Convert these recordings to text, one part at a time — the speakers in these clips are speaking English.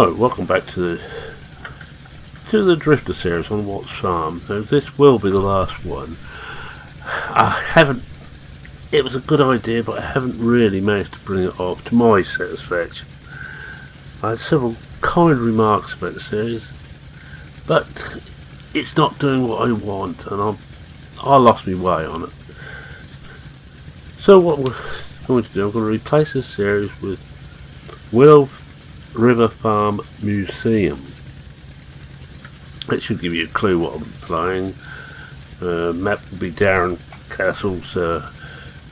Oh, welcome back to the Drifter series on Watts Farm. Now, this will be the last one. It was a good idea, but I haven't really managed to bring it off to my satisfaction. I had several kind remarks about the series, but it's not doing what I want, and I lost my way on it. So what we're going to do, I'm going to replace this series with Willow River Farm Museum. It should give you a clue what I'm playing. Map will be Darren Castle's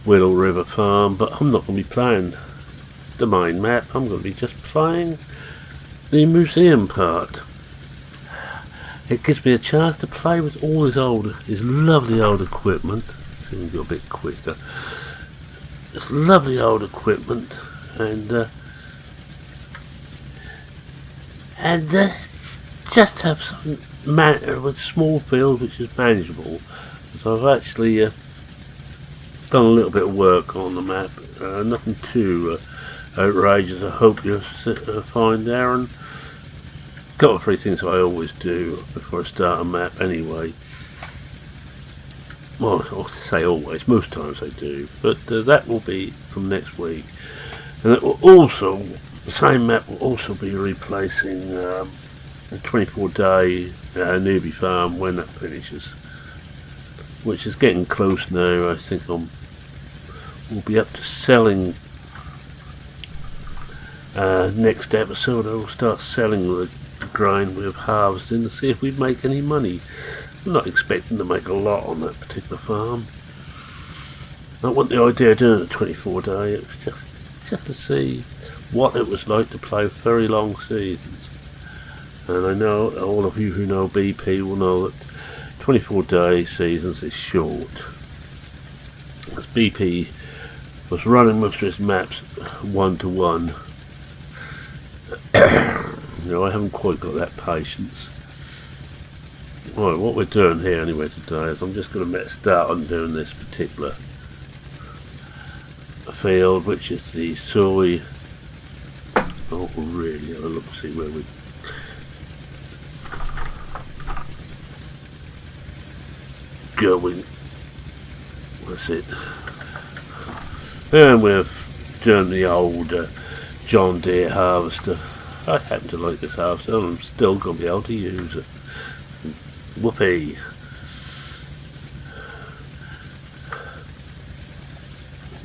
Willow River Farm, but I'm not going to be playing the main map. I'm going to be just playing the museum part. It gives me a chance to play with all his lovely old equipment. See if we can go a bit quicker. This lovely old equipment, and just have some with small fields which is manageable. So I've actually done a little bit of work on the map, nothing too outrageous. I hope you'll find there, and a couple of three things I always do before I start a map anyway. Well, I'll say always, most times I do, but that will be from next week. And it will also, the same map will also be replacing the 24-day newbie farm when that finishes, which is getting close now. I think we'll be up to selling next episode. I will start selling the grain we've harvested and see if we make any money. I'm not expecting to make a lot on that particular farm. I want the idea of doing a 24-day. It was just to see what it was like to play very long seasons. And I know all of you who know BP will know that 24-day seasons is short. As BP was running most of his maps 1-to-1. I haven't quite got that patience. Right, what we're doing here anyway today is I'm just going to start on doing this particular field, which is the soy. Oh, really have a look to see where we going. That's it. And we've done the old John Deere harvester. I happen to like this harvester, and I'm still going to be able to use it. Whoopee.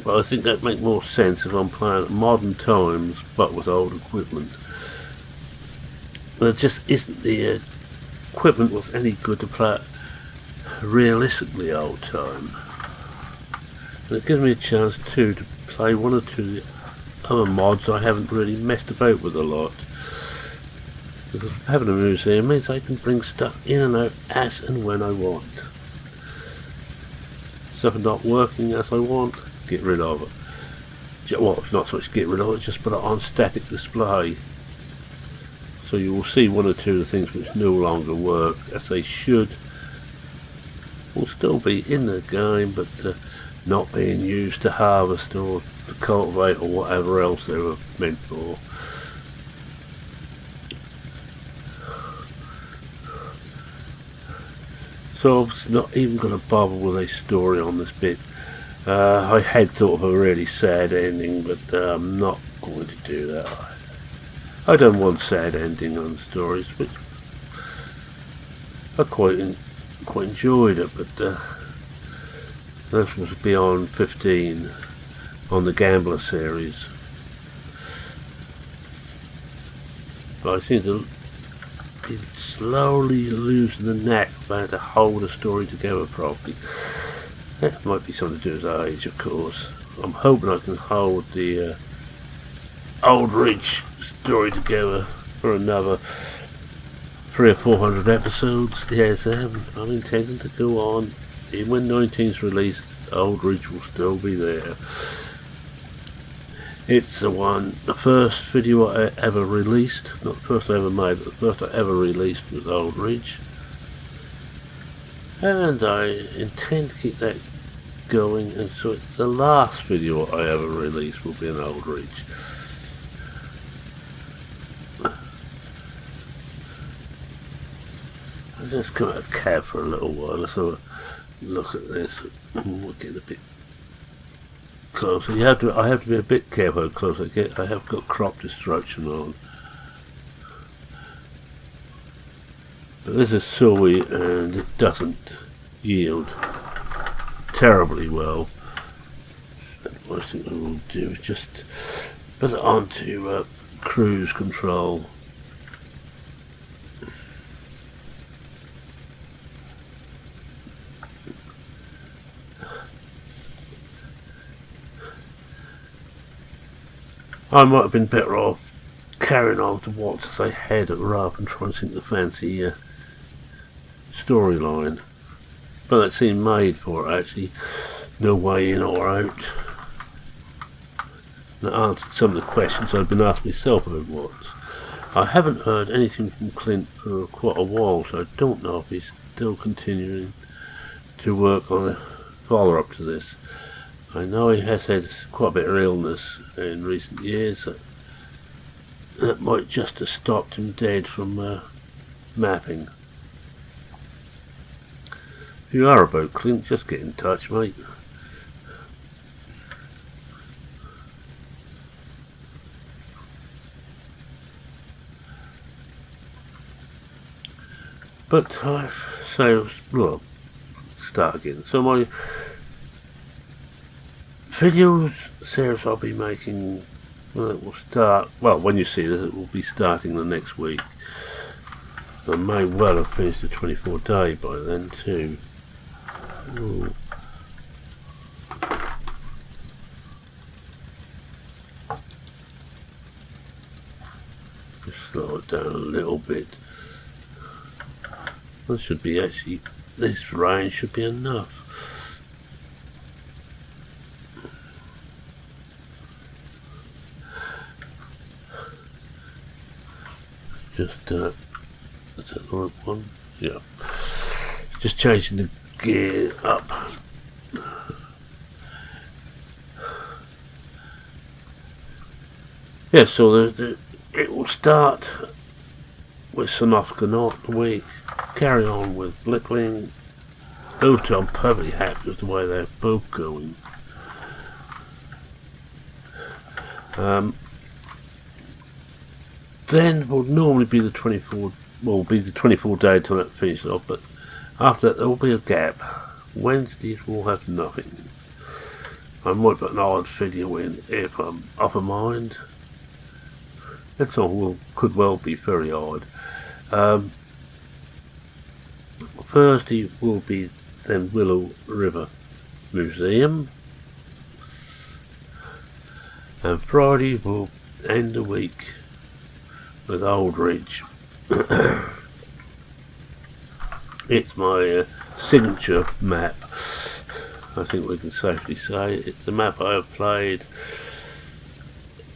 But I think that makes more sense if I'm playing at modern times but with old equipment. There just isn't the equipment was any good to play at realistically old time. And it gives me a chance too to play one or two other mods I haven't really messed about with a lot. Because having a museum means I can bring stuff in and out as and when I want. Stuff not working as I want, get rid of it. Well, not so much get rid of it, just put it on static display. So you will see one or two of the things which no longer work as they should. Will still be in the game, but not being used to harvest or to cultivate or whatever else they were meant for. So I'm not even going to bother with a story on this bit. I had sort of a really sad ending, but I'm not going to do that. I don't want sad ending on stories, but I quite enjoyed it. But this was beyond 15 on the Gambler series. But I seem to be slowly losing the knack of how to hold a story together properly. That might be something to do with age, of course. I'm hoping I can hold the Old Ridge story together for another 300 or 400 episodes. Yes, I'm intending to go on. Even when 19's released, Old Ridge will still be there. It's the first video I ever released, not the first I ever made, but the first I ever released was Old Ridge. And I intend to keep that going, and so it's the last video I ever released will be an Old Ridge. I'll just come out of cab for a little while. Let's have a look at this. We'll get a bit closer. I have to be a bit careful how close I get. I have got crop destruction on. But this is soy and it doesn't yield terribly well. What I think we will do is just put it onto cruise control. I might have been better off carrying on to what they had rather than trying to think the fancy storyline. But that seemed made for it, actually. No way in or out. That answered some of the questions I've been asking myself over once. I haven't heard anything from Clint for quite a while, so I don't know if he's still continuing to work on a follow-up to this. I know he has had quite a bit of illness in recent years. That might just have stopped him dead from mapping. If you are about Clint, just get in touch, mate. But I say, well, start again. So my videos series I'll be making, well, it will start, well, when you see this, it will be starting the next week. I may well have finished the 24-day by then too. Ooh. Just slow it down a little bit. That should be actually, this range should be enough. Just, is that the right one? Yeah. Just changing the gear up. Yeah, so it will start with Sanofka Not the week, carry on with Blickling. Those two I'm perfectly happy with the way they're both going. Then will normally be the 24, well, be the 24-day till that finishes off, but after that there will be a gap. Wednesdays will have nothing. I might put an odd video in if I'm up a mind. That's all could well be very odd. Thursday will be then Willow River Museum, and Friday will end the week with Aldridge. It's my signature map. I think we can safely say it's the map I have played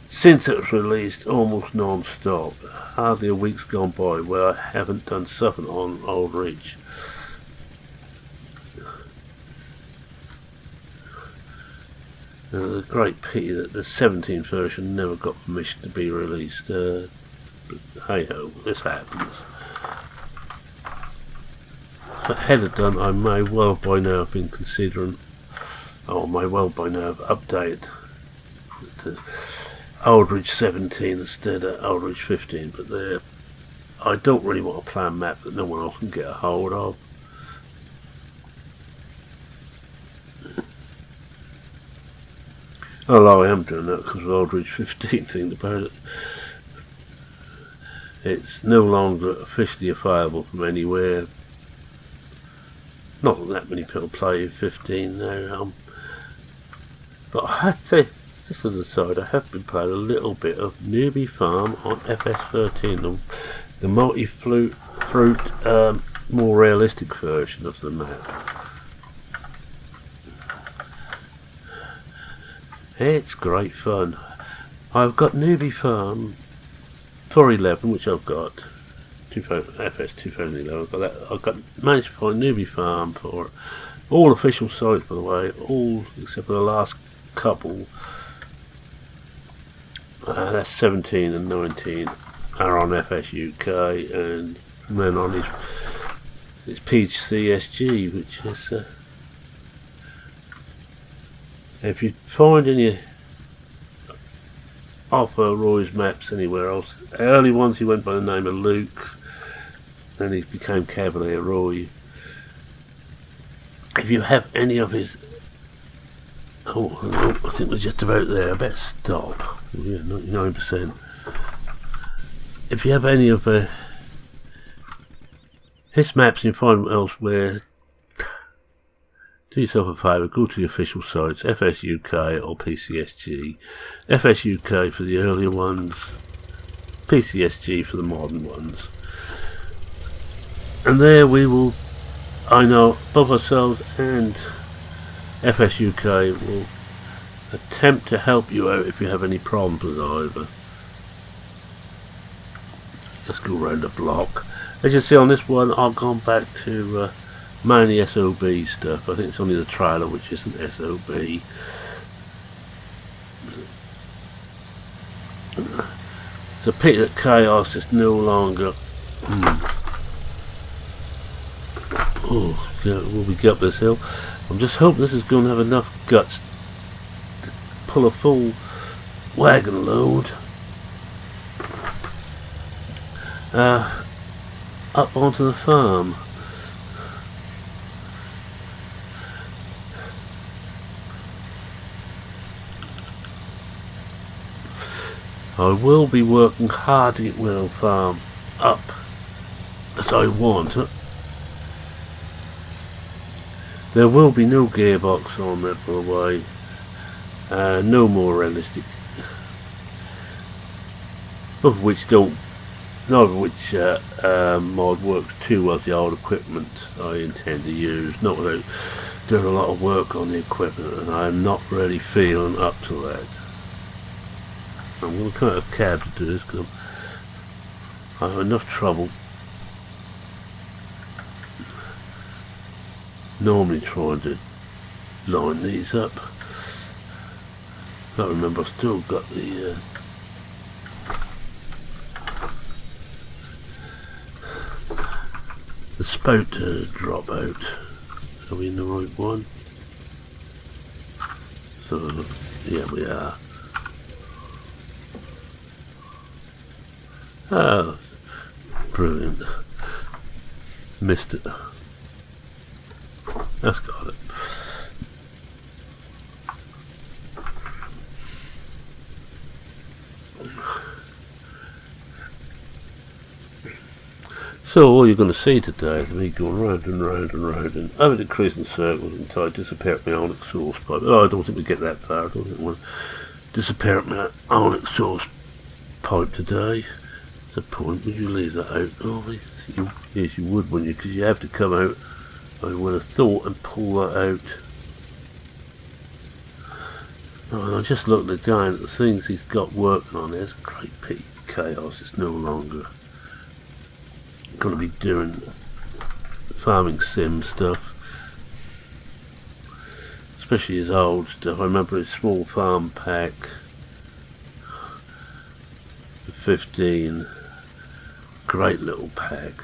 since it was released almost non-stop. Hardly a week's gone by where I haven't done something on Aldridge. It's a great pity that the 17th version never got permission to be released. But hey ho, this happens. But had it done, I may well by now have been considering, or may well by now have updated to Aldridge 17 instead of Aldridge 15, but I don't really want a plan map that no one else can get a hold of. Although I am doing that because of Aldridge 15, think about it. It's no longer officially available from anywhere. Not that many people play 15 now. But I had to, just on the side, I have been playing a little bit of Newbie Farm on FS13, the multi-fruit, more realistic version of the map. It's great fun. I've got Newbie Farm for 11, which I've got. FS 2011. I've got managed to find Newbie Farm for all official sites, by the way, all except for the last couple. That's 17 and 19 are on FS UK, and then on his it's PCSG, which is if you find any Arthur Roy's maps anywhere else, early ones he went by the name of Luke, then he became Cavalier Roy. If you have any of his, I think we're just about there. I better stop. Yeah, 99%. If you have any of his maps and you find them elsewhere, do yourself a favour, go to the official sites, FSUK or PCSG. FSUK for the earlier ones, PCSG for the modern ones. And there we will, I know, both ourselves and FSUK will attempt to help you out if you have any problems with either. Let's go around the block. As you see on this one, I've gone back to mainly SOB stuff. I think it's only the trailer which isn't SOB. It's a pity that Chaos is no longer. Oh, will we get up this hill? I'm just hoping this is going to have enough guts to pull a full wagon load up onto the farm. I will be working hard to get Willow Farm up as I want. There will be no gearbox on that, by the way. No more realistic. Of which don't. None of which mod works too well with the old equipment I intend to use. Not without doing a lot of work on the equipment, and I'm not really feeling up to that. I'm going to cut a cab to do this because I have enough trouble normally trying to line these up. I remember I still got the spout to drop out. Are we in the right one? So yeah, we are. Oh, brilliant. Missed it. That's got it. So all you're going to see today is me going round and round and round and over the cruising circles until I disappear at my own exhaust pipe. Oh, I don't think we get that far. I don't think we'll disappear at my own exhaust pipe today. The point, would you leave that out? Oh, yes, you would, wouldn't you? Because you have to come out, I would have thought, and pull that out. Oh, I just looked again at the things he's got working on. There's a great pity. Chaos is no longer going to be doing farming sim stuff, especially his old stuff. I remember his small farm pack 15. Great little pack.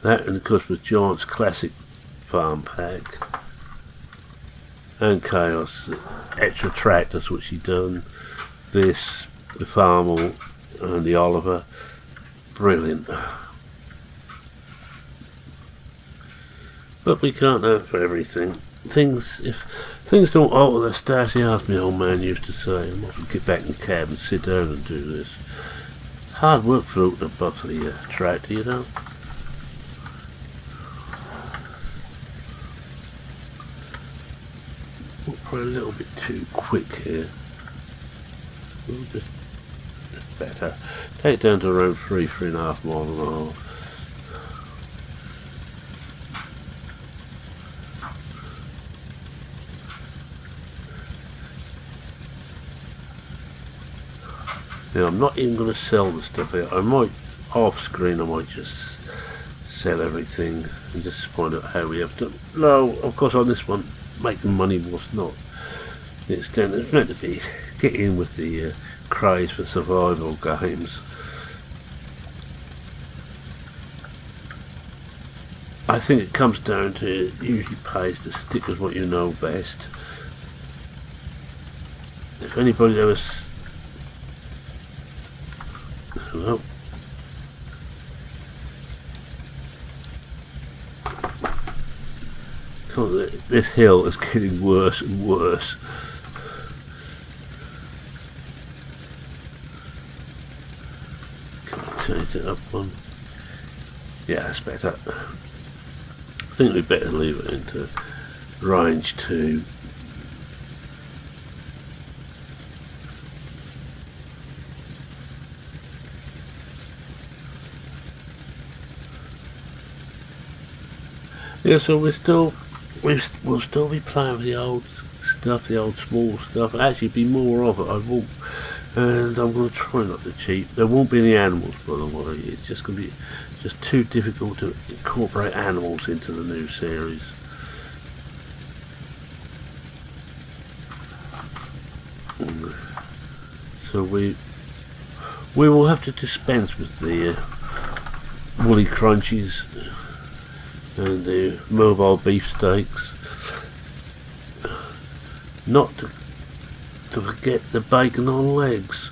That, and of course with Giant's classic farm pack and Chaos extra tractors which he done. This, the Farmall and the Oliver. Brilliant. But we can't have for everything. If things don't alter their status, as my old man used to say, I must get back in the cab and sit down and do this. Hard work floating above the tractor, you know. Probably a little bit too quick here. We'll just, that's better. Take it down to around 3.5 miles an hour. Now, I'm not even going to sell the stuff here. I might, off screen, I might just sell everything and just find out how we have to. No, of course, on this one, making money was not the extent. It's meant to be get in with the craze for survival games. I think it comes down to, it usually pays to stick with what you know best. If anybody ever... Hello? This hill is getting worse and worse. Can I change it up one? Yeah, that's better. I think we'd better leave it into range 2. Yeah, so we'll still be playing with the old stuff, the old small stuff. Actually, be more of it. I will, and I'm going to try not to cheat. There won't be any animals, by the way. It's just going to be just too difficult to incorporate animals into the new series. So we will have to dispense with the woolly crunchies and the mobile beefsteaks. Not to forget the bacon on legs.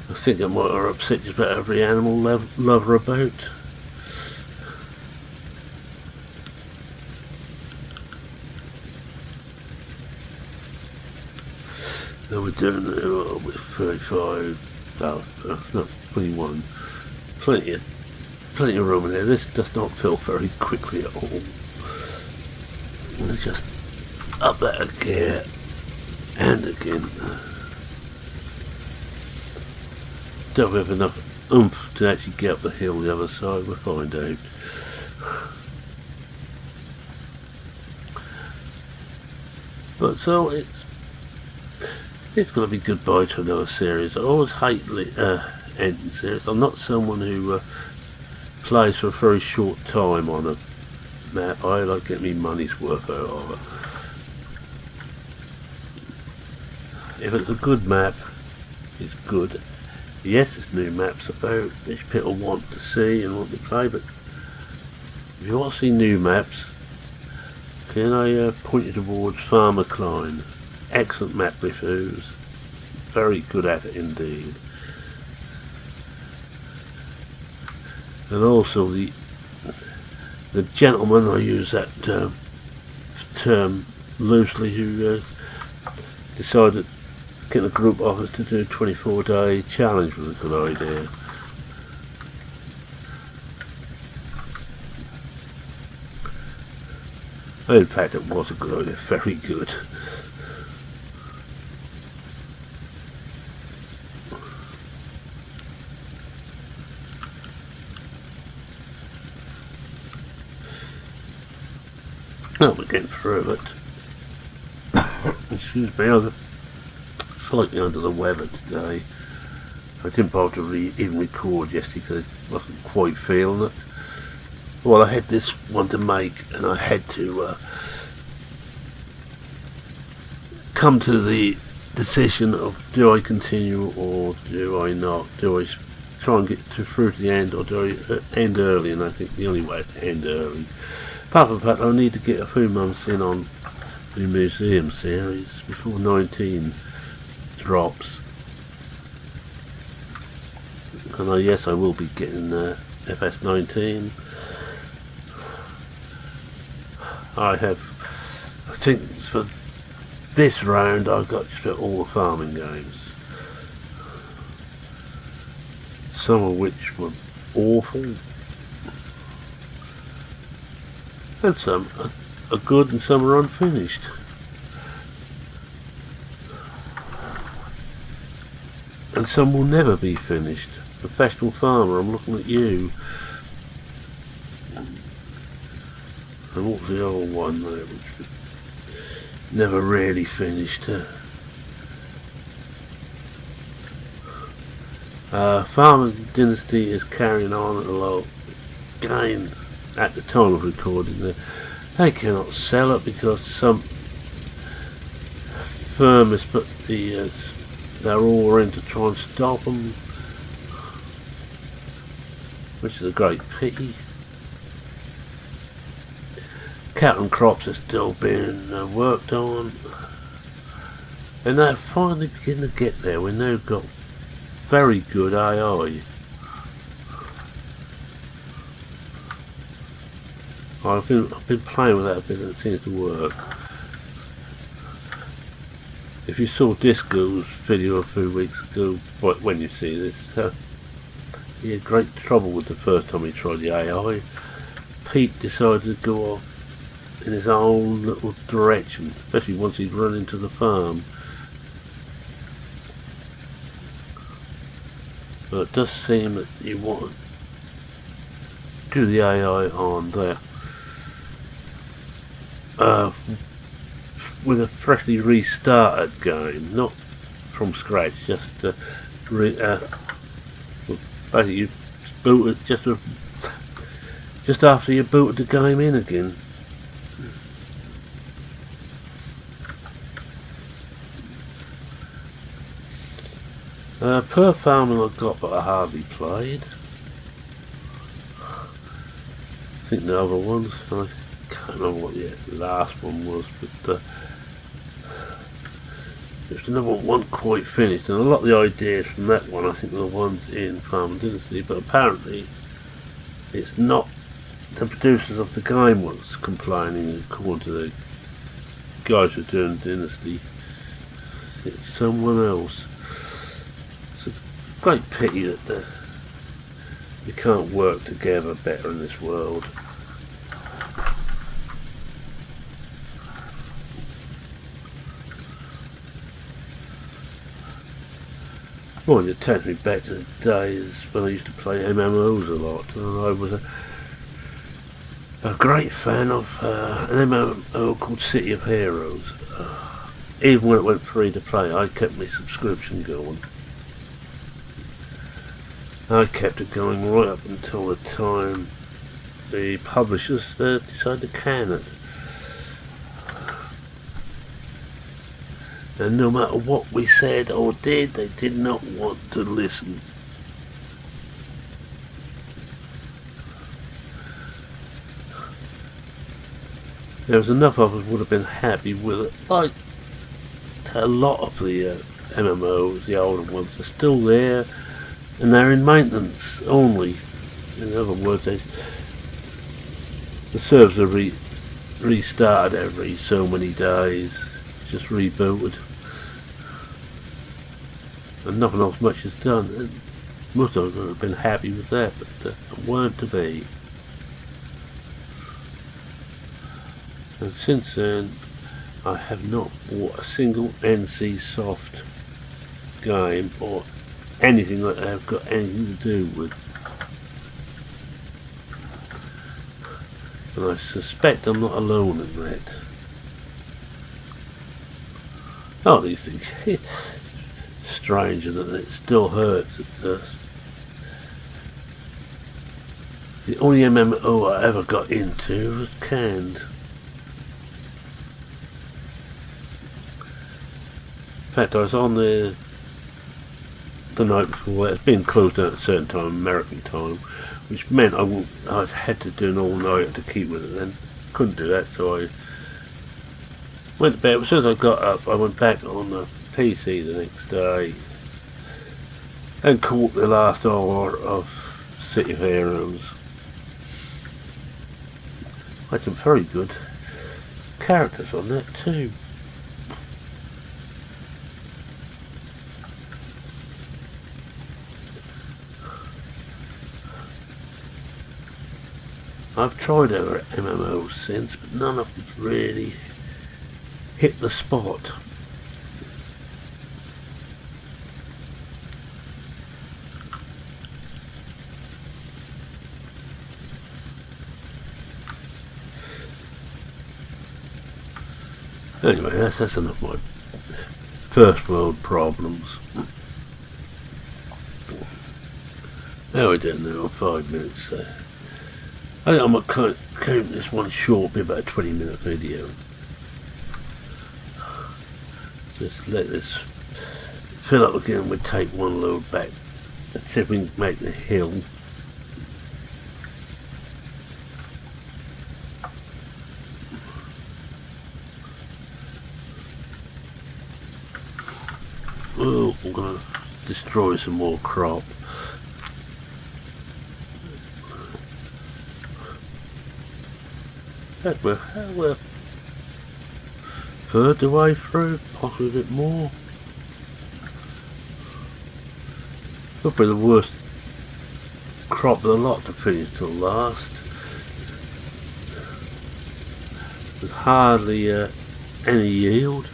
I think I might have upset just about every animal lover about. Now we're doing with 35, no, 21. Plenty of room in there. This does not fill very quickly at all. Let's just up that again and again. Don't have enough oomph to actually get up the hill the other side. We'll find out. But so it's going to be goodbye to another series. I always hate ending series. I'm not someone who plays for a very short time on a map. I like to get me money's worth out of it. If it's a good map, it's good. Yes, there's new maps about which people want to see and want to play, but if you want to see new maps, can I point you towards Farmer Klein? Excellent map reviews, very good at it indeed. And also the gentleman, I use that term loosely, who decided getting a group office to do a 24-day challenge was a good idea. In fact, it was a good idea, very good. Oh, we're getting through it. Excuse me, I'm slightly under the weather today. I didn't bother to even record yesterday because I wasn't quite feeling it. Well, I had this one to make and I had to come to the decision of, do I continue or do I not? Do I try and get through to the end, or do I end early? And I think the only way is to end early. Apart from that, I need to get a few months in on the museum series before 19 drops. And yes, I will be getting FS19. I think for this round I've got just about all the farming games. Some of which were awful, and some are good and some are unfinished. And some will never be finished. Professional farmer, I'm looking at you. And what was the old one there, which was never really finished? Farming Dynasty is carrying on at a low gain at the time of recording. They cannot sell it because some firm has put their oar in to try and stop them. which is a great pity. Cattle and crops are still being worked on, and they're finally beginning to get there. We've now got very good AI. I've been playing with that a bit and it seems to work. If you saw Disco's video a few weeks ago, when you see this, he had great trouble with the first time he tried the AI. Pete decided to go off in his own little direction, especially once he'd run into the farm. But it does seem that you want to do the AI on there with a freshly restarted game, not from scratch, just basically you boot it just after you booted the game in again. Per farming I've got, but I hardly played. I think the other ones, I can't remember what the last one was, but there's another one quite finished, and a lot of the ideas from that one I think are the ones in Farming Dynasty, but apparently it's not the producers of the game was complaining, according to the guys who are doing Dynasty. It's someone else. It's a great pity that we can't work together better in this world. Well, it takes me back to the days when I used to play MMOs a lot, and I was a great fan of an MMO called City of Heroes. Even when it went free to play, I kept my subscription going. I kept it going right up until the time the publishers decided to can it. And no matter what we said or did, they did not want to listen. There was enough of us would have been happy with it. Like a lot of the MMOs, the older ones, are still there, and they're in maintenance only. In other words, the servers are restarted every so many days, just rebooted. And nothing else much is done, and most of us would have been happy with that, but it weren't to be. And since then, I have not bought a single NC Soft game or anything that I've got anything to do with. And I suspect I'm not alone in that. Oh, these things. It's strange, and it still hurts. The only MMO I ever got into was canned. In fact, I was on the night before. It's been closed down at a certain time, American time, which meant I had to do an all-nighter to keep with it. Then couldn't do that, so I went to bed. As soon as I got up, I went back on the PC the next day and caught the last hour of City of Heroes. Had some very good characters on that too. I've tried other MMOs since, but none of them really hit the spot. Anyway, that's enough of my first world problems. How are we doing now? 5 minutes. I think I might keep this one short, be about a 20-minute video. Just let this fill up again. We take one load back. Let's see if we can make the hill. Oh, I'm going to destroy some more crop. Heck, we're third the way through, possibly a bit more. Could be the worst crop of the lot to finish till last. There's hardly any yield.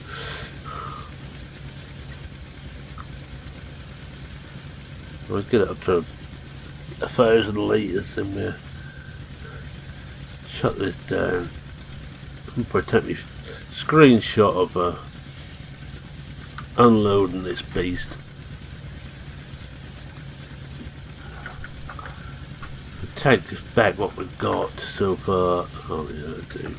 We'll get it up to 1,000 litres and we'll shut this down. I'll probably take me screenshot of unloading this beast. Take back what we've got so far. Oh yeah, I do.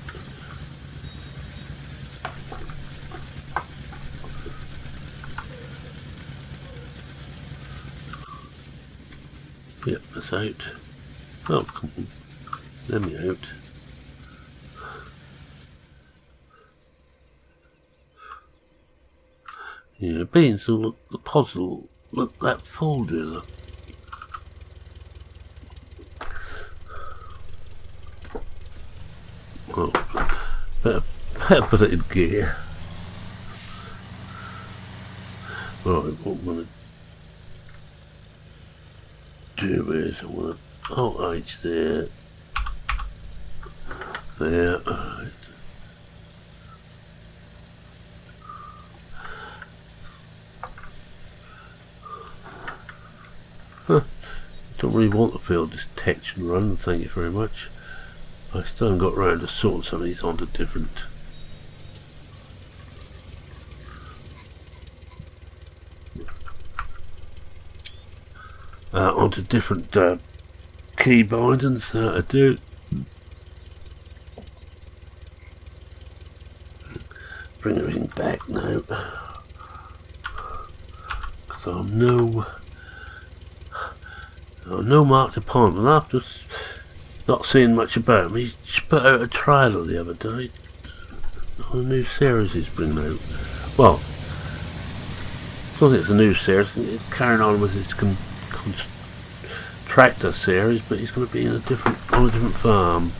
Yep, that's out. Oh, come on. Let me out. Yeah, beans will look, the pods will look that full, do they? Oh, better put it in gear. Right, what I'm going to do is I want to OH there. There, alright. Don't really want to feel this text and run, thank you very much. I still haven't got around to sorting some of these onto different key bindings. I do. Bring everything back now. Because I'm no marked upon, and after not seeing much about him, he just put out a trailer the other day on a new series he's bringing out. Well, I don't think it's a new series, it's carrying on with his tractor series, but he's going to be in on a different farm.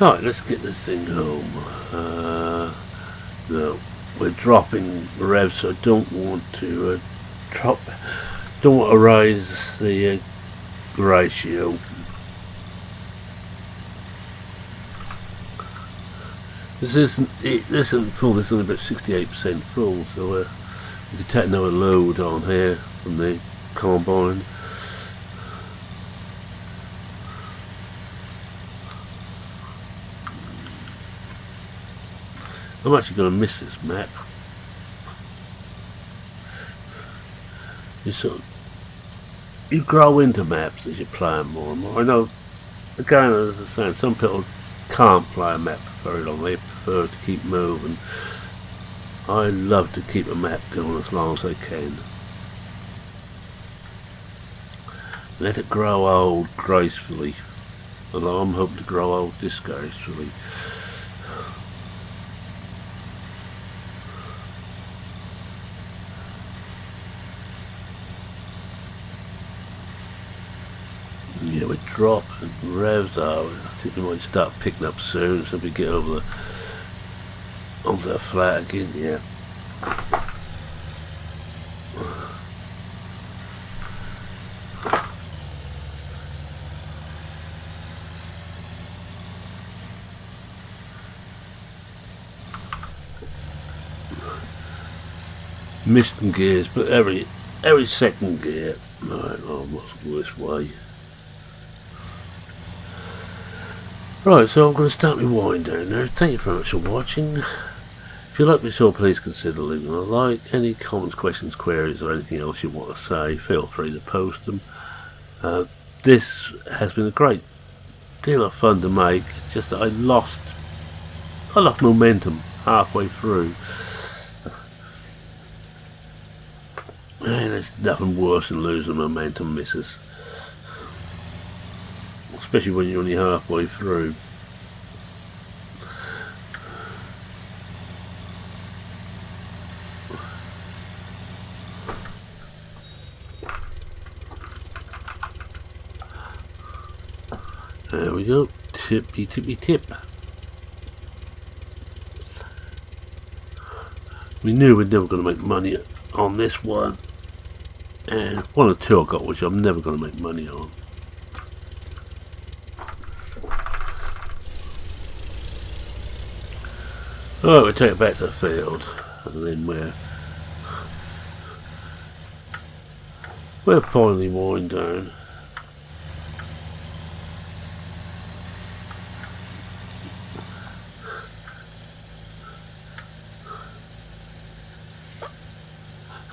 Right, let's get this thing home. No, we're dropping revs, so I don't want to raise the ratio. This isn't full. This is only about 68% full, so we can take another load on here from the combine. I'm actually going to miss this map. You grow into maps as you play them more and more. I know, again, as I said, some people can't play a map for very long. They prefer to keep moving. I love to keep a map going as long as I can. Let it grow old gracefully. Although I'm hoping to grow old disgracefully. Yeah, we drop and revs are. I think we might start picking up soon, so we get over onto the flat again. Yeah. Missing gears, but every second gear. Right, oh, what's the worst way? Right, so I'm going to start my wind down now. Thank you very much for watching. If you like me so, please consider leaving a like. Any comments, questions, queries, or anything else you want to say, feel free to post them. This has been a great deal of fun to make. It's just that I lost momentum halfway through. And there's nothing worse than losing momentum, missus. especially when you're only halfway through. There we go, tippy tippy tip. We knew we're never going to make money on this one, and one or two I got which I'm never going to make money on. Alright, we'll take it back to the field, and then we're finally winding down.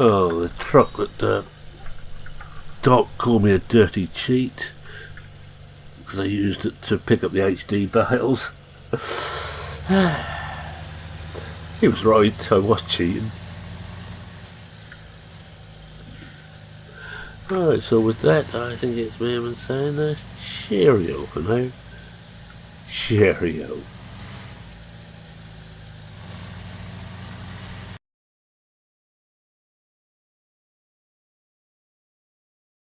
Oh, the truck that Doc called me a dirty cheat because I used it to pick up the HD bales. He was right, I was cheating. Alright, so with that, I think it's me saying cheerio for now. Cheerio.